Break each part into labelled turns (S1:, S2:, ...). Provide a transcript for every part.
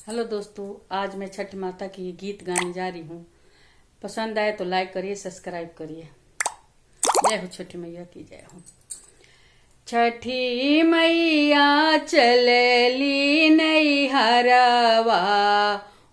S1: Hello दोस्तों, आज मैं छठ माता की गीत गाने जा रही हूँ। पसंद आए तो लाइक करिए, सब्सक्राइब करिए। जय हो छठी मैया की जय हो। छठी मैया चलली नैहरवा,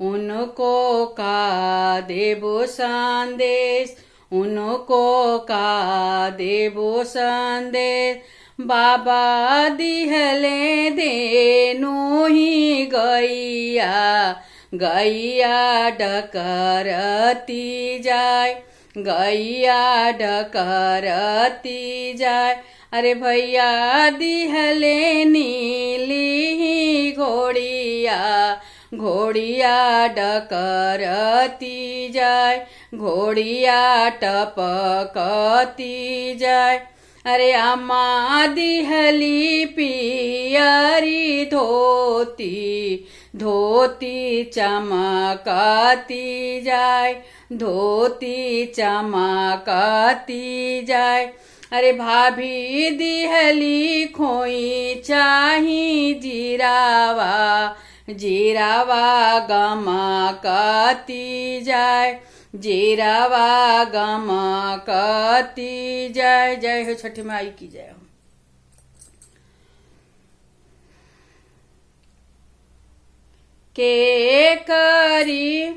S1: उनको का देबो संदेश, उनको का देबो संदेश। बाबा दिहले देनु ही गैया, गैया डकरती जाय, गैया डकरती जाय। अरे भैया दिहले नीली घोड़िया, घोड़िया डकरती जाय, घोड़िया टपकती जाय। अरे अम्मा दिहली पियरी धोती, धोती चमकती जाय, धोती चमकती जाय। अरे भाभी दिहली खोई चाही जीरावा, जीरावा गमकती जाय, जीरावा गमकती जाय। जय हो छठी माई की जय हो। के करी